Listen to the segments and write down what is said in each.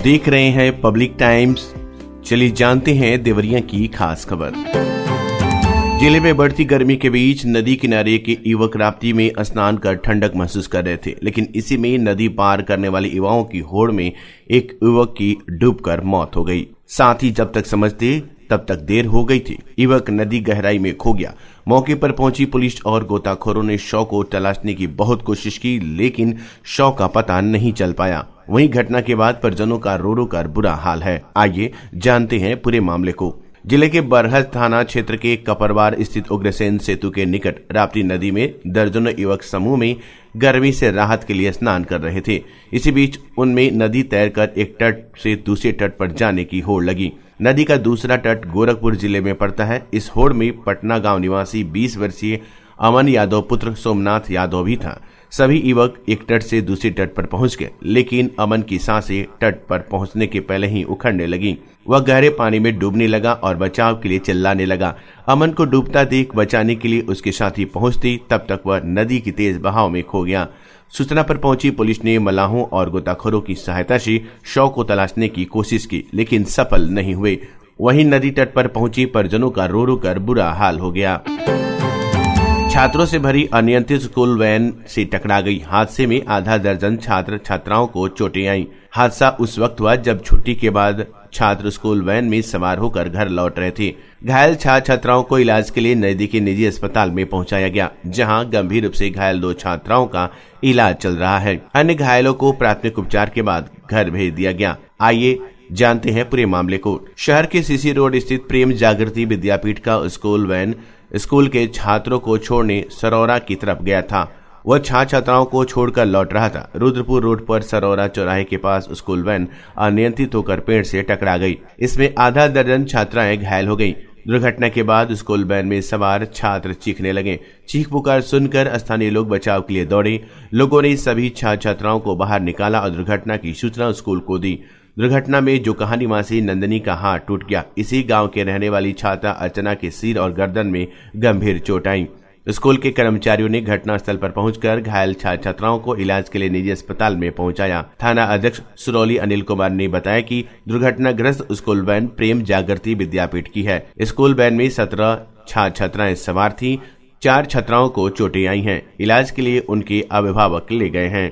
देख रहे हैं पब्लिक टाइम्स। चलिए जानते हैं देवरिया की खास खबर। जिले में बढ़ती गर्मी के बीच नदी किनारे के युवक राप्ती में स्नान कर ठंडक महसूस कर रहे थे, लेकिन इसी में नदी पार करने वाले युवाओं की होड़ में एक युवक की डूबकर मौत हो गई। साथ ही जब तक समझते तब तक देर हो गई थी। युवक नदी गहराई में खो गया। मौके पर पहुंची पुलिस और गोताखोरों ने शव को तलाशने की बहुत कोशिश की, लेकिन शव का पता नहीं चल पाया। वहीं घटना के बाद परिजनों का रो रो कर बुरा हाल है। आइए जानते हैं पूरे मामले को। जिले के बरहज थाना क्षेत्र के कपरवार स्थित उग्रसेन सेतु के निकट राप्ती नदी में दर्जनों युवक समूह में गर्मी से राहत के लिए स्नान कर रहे थे। इसी बीच उनमें नदी तैरकर एक तट से दूसरे तट पर जाने की होड़ लगी। नदी का दूसरा तट गोरखपुर जिले में पड़ता है। इस होड़ में पटना गांव निवासी 20 वर्षीय अमन यादव पुत्र सोमनाथ यादव भी था। सभी युवक एक तट से दूसरे तट पर पहुंच गए, लेकिन अमन की सांसें तट पर पहुंचने के पहले ही उखड़ने लगी। वह गहरे पानी में डूबने लगा और बचाव के लिए चिल्लाने लगा। अमन को डूबता देख बचाने के लिए उसके साथी पहुंचते, तब तक वह नदी की तेज बहाव में खो गया। सूचना पर पहुंची पुलिस ने मलाहों और गोताखोरों की सहायता से शव को तलाशने की कोशिश की, लेकिन सफल नहीं हुए। वहीं नदी तट पर पहुंची परिजनों का रो रो कर बुरा हाल हो गया। छात्रों से भरी अनियंत्रित स्कूल वैन से टकरा गई। हादसे में आधा दर्जन छात्र छात्राओं को चोटें आईं। हादसा उस वक्त हुआ जब छुट्टी के बाद छात्र स्कूल वैन में सवार होकर घर लौट रहे थे। घायल छात्र छात्राओं को इलाज के लिए नजदीकी निजी अस्पताल में पहुंचाया गया, जहां गंभीर रूप से घायल 2 छात्राओं का इलाज चल रहा है। अन्य घायलों को प्राथमिक उपचार के बाद घर भेज दिया गया। आइए जानते हैं पूरे मामले को। शहर के सीसी रोड स्थित प्रेम जागृति विद्यापीठ का स्कूल वैन स्कूल के छात्रों को छोड़ने सरौरा की तरफ गया था। वह छात्र छात्राओं को छोड़कर लौट रहा था। रुद्रपुर रोड पर सरौरा चौराहे के पास स्कूल वैन अनियंत्रित होकर पेड़ से टकरा गई। इसमें आधा दर्जन छात्राएं घायल हो गईं। दुर्घटना के बाद स्कूल वैन में सवार छात्र चीखने लगे। चीख पुकार सुनकर स्थानीय लोग बचाव के लिए दौड़े। लोगों ने सभी छात्र छात्राओं को बाहर निकाला और दुर्घटना की सूचना स्कूल को दी। दुर्घटना में जोकाहा निवासी नंदनी का हाथ टूट गया। इसी गांव के रहने वाली छात्रा अर्चना के सिर और गर्दन में गंभीर चोट आई। स्कूल के कर्मचारियों ने घटनास्थल पर पहुंचकर घायल छात्र छात्राओं को इलाज के लिए निजी अस्पताल में पहुंचाया। थाना अध्यक्ष सुरौली अनिल कुमार ने बताया कि दुर्घटनाग्रस्त स्कूल वैन प्रेम जागृति विद्यापीठ की है। स्कूल वैन में 17 छात्र छात्राएं सवार थी। 4 छात्राओं को चोटें आई हैं। इलाज के लिए उनके अभिभावक ले गए हैं।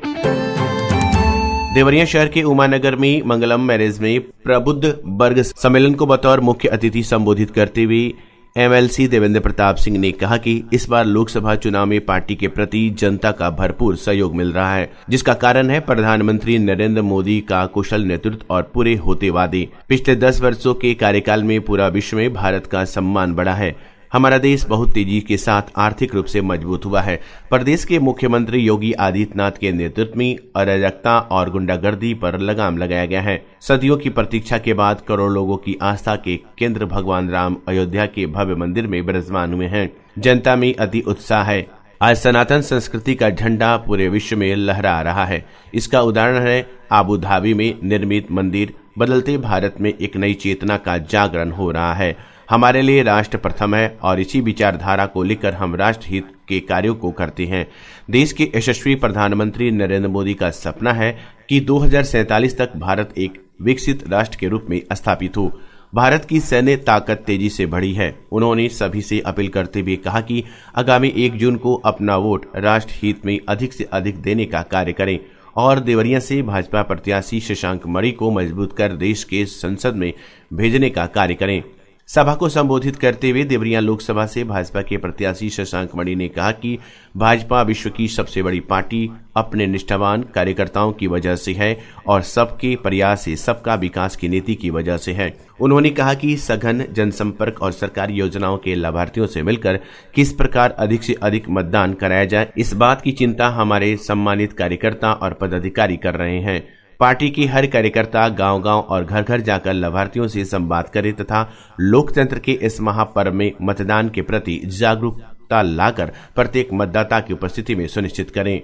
देवरिया शहर के उमानगर में मंगलम मैरिज में प्रबुद्ध वर्ग सम्मेलन को बतौर मुख्य अतिथि संबोधित करते हुए एमएलसी देवेंद्र प्रताप सिंह ने कहा कि इस बार लोकसभा चुनाव में पार्टी के प्रति जनता का भरपूर सहयोग मिल रहा है, जिसका कारण है प्रधानमंत्री नरेंद्र मोदी का कुशल नेतृत्व और पूरे होते वादे। पिछले 10 वर्षों के कार्यकाल में पूरा विश्व में भारत का सम्मान बढ़ा है। हमारा देश बहुत तेजी के साथ आर्थिक रूप से मजबूत हुआ है। प्रदेश के मुख्यमंत्री योगी आदित्यनाथ के नेतृत्व में अराजकता और गुंडागर्दी पर लगाम लगाया गया है। सदियों की प्रतीक्षा के बाद करोड़ों लोगों की आस्था के केंद्र भगवान राम अयोध्या के भव्य मंदिर में विराजमान हुए हैं। जनता में अति उत्साह है। आज सनातन संस्कृति का झंडा पूरे विश्व में लहरा रहा है। इसका उदाहरण है आबू धाबी में निर्मित मंदिर। बदलते भारत में एक नई चेतना का जागरण हो रहा है। हमारे लिए राष्ट्र प्रथम है और इसी विचारधारा को लेकर हम राष्ट्र हित के कार्यों को करते हैं। देश के यशस्वी प्रधानमंत्री नरेंद्र मोदी का सपना है कि 2047 तक भारत एक विकसित राष्ट्र के रूप में स्थापित हो। भारत की सैन्य ताकत तेजी से बढ़ी है। उन्होंने सभी से अपील करते हुए कहा कि आगामी 1 जून को अपना वोट राष्ट्र हित में अधिक से अधिक देने का कार्य करें और देवरिया से भाजपा प्रत्याशी शशांक मणि को मजबूत कर देश के संसद में भेजने का कार्य करें। सभा को संबोधित करते हुए देवरिया लोकसभा से भाजपा के प्रत्याशी शशांक मणि ने कहा कि भाजपा विश्व की सबसे बड़ी पार्टी अपने निष्ठावान कार्यकर्ताओं की वजह से है और सबके प्रयास से सबका विकास की नीति की वजह से है। उन्होंने कहा कि सघन जनसंपर्क और सरकारी योजनाओं के लाभार्थियों से मिलकर किस प्रकार अधिक से अधिक मतदान कराया जाए, इस बात की चिंता हमारे सम्मानित कार्यकर्ता और पदाधिकारी कर रहे हैं। पार्टी की हर कार्यकर्ता गांव-गांव और घर-घर जाकर लाभार्थियों से संवाद करे तथा लोकतंत्र के इस महापर्व में मतदान के प्रति जागरूकता लाकर प्रत्येक मतदाता की उपस्थिति में सुनिश्चित करें।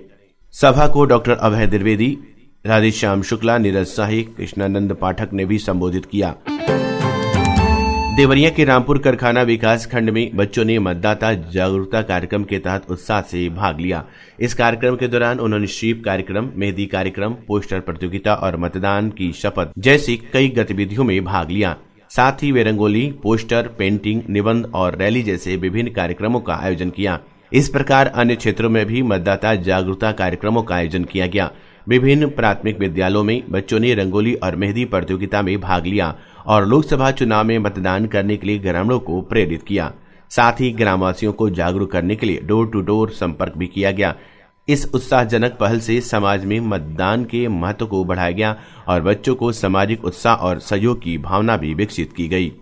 सभा को डॉक्टर अभय द्विवेदी, राधेश्याम शुक्ला, नीरज शाही, कृष्णानंद पाठक ने भी संबोधित किया। देवरिया के रामपुर कारखाना विकास खंड में बच्चों ने मतदाता जागरूकता कार्यक्रम के तहत उत्साह से भाग लिया। इस कार्यक्रम के दौरान उन्होंने स्वीप कार्यक्रम, मेहंदी कार्यक्रम, पोस्टर प्रतियोगिता और मतदान की शपथ जैसी कई गतिविधियों में भाग लिया। साथ ही वे रंगोली, पोस्टर, पेंटिंग, निबंध और रैली जैसे विभिन्न कार्यक्रमों का आयोजन किया। इस प्रकार अन्य क्षेत्रों में भी मतदाता जागरूकता कार्यक्रमों का आयोजन किया गया। विभिन्न प्राथमिक विद्यालयों में बच्चों ने रंगोली और मेहंदी प्रतियोगिता में भाग लिया और लोकसभा चुनाव में मतदान करने के लिए ग्रामीणों को प्रेरित किया। साथ ही ग्रामवासियों को जागरूक करने के लिए डोर टू डोर संपर्क भी किया गया। इस उत्साहजनक पहल से समाज में मतदान के महत्व को बढ़ाया गया और बच्चों को सामाजिक उत्साह और सहयोग की भावना भी विकसित की गई।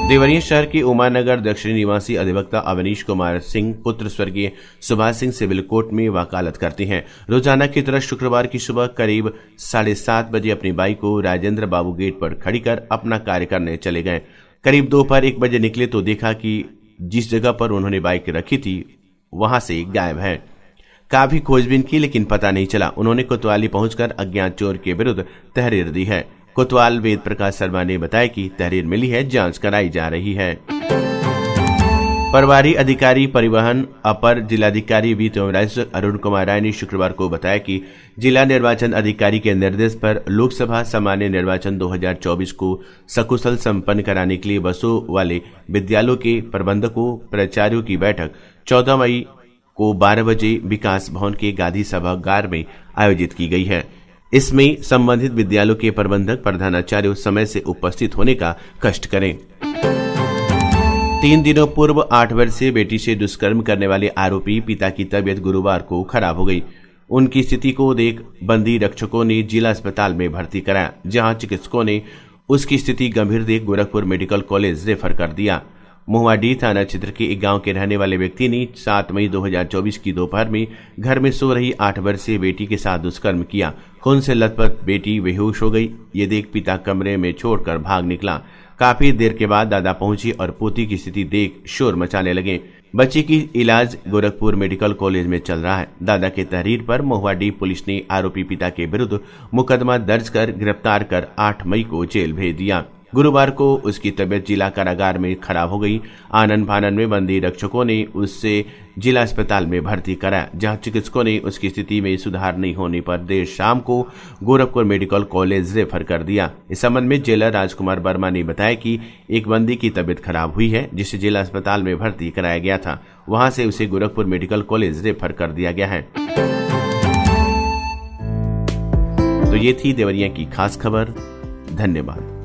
देवरिया शहर के उमानगर दक्षिणी निवासी अधिवक्ता अवनीश कुमार सिंह पुत्र स्वर्गीय सुभाष सिंह सिविल कोर्ट में वकालत करते हैं। रोजाना की तरह शुक्रवार की सुबह करीब 7:30 बजे अपनी बाइक को राजेंद्र बाबू गेट पर खड़ी कर अपना कार्य करने चले गए। करीब दोपहर 1 बजे निकले तो देखा कि जिस जगह पर उन्होंने बाइक रखी थी वहां से गायब है। काफी खोजबीन की लेकिन पता नहीं चला। उन्होंने कोतवाली पहुंचकर अज्ञात चोर के विरुद्ध तहरीर दी है। कोतवाल वेद प्रकाश शर्मा ने बताया कि तहरीर मिली है, जांच कराई जा रही है। प्रभारी अधिकारी परिवहन अपर जिलाधिकारी वित्त एवं राजस्व अरुण कुमार राय ने शुक्रवार को बताया कि जिला निर्वाचन अधिकारी के निर्देश पर लोकसभा सामान्य निर्वाचन 2024 को सकुशल संपन्न कराने के लिए बसों वाले विद्यालयों के प्रबंधकों प्राचार्यों की बैठक 14 मई को 12 बजे विकास भवन के गांधी सभागार में आयोजित की गई है। इसमें संबंधित विद्यालयों के प्रबंधक प्रधानाचार्य समय से उपस्थित होने का कष्ट करें। 3 दिनों पूर्व 8 वर्षीय बेटी से दुष्कर्म करने वाले आरोपी पिता की तबीयत गुरुवार को खराब हो गई। उनकी स्थिति को देख बंदी रक्षकों ने जिला अस्पताल में भर्ती कराया, जहां चिकित्सकों ने उसकी स्थिति गंभीर देख गोरखपुर मेडिकल कॉलेज रेफर कर दिया। मोहवाडीह थाना क्षेत्र के एक गांव के रहने वाले व्यक्ति ने 7 मई 2024 की दोपहर में घर में सो रही 8 वर्षीय बेटी के साथ दुष्कर्म किया। खून से लथपथ बेटी बेहोश हो गई। ये देख पिता कमरे में छोड़कर भाग निकला। काफी देर के बाद दादा पहुंची और पोती की स्थिति देख शोर मचाने लगे। बच्ची की इलाज गोरखपुर मेडिकल कॉलेज में चल रहा है। दादा के तहरीर पर मोहवाडीह पुलिस ने आरोपी पिता के विरुद्ध मुकदमा दर्ज कर गिरफ्तार कर 8 मई को जेल भेज दिया। गुरुवार को उसकी तबीयत जिला कारागार में खराब हो गई। आनन फानन में बंदी रक्षकों ने उससे जिला अस्पताल में भर्ती कराया, जहां चिकित्सकों ने उसकी स्थिति में सुधार नहीं होने पर देर शाम को गोरखपुर मेडिकल कॉलेज रेफर कर दिया। इस संबंध में जेलर राजकुमार वर्मा ने बताया कि एक बंदी की तबीयत खराब हुई है, जिसे जिला अस्पताल में भर्ती कराया गया था। वहां से उसे गोरखपुर मेडिकल कॉलेज रेफर कर दिया गया है। तो ये थी देवरिया की खास खबर। धन्यवाद।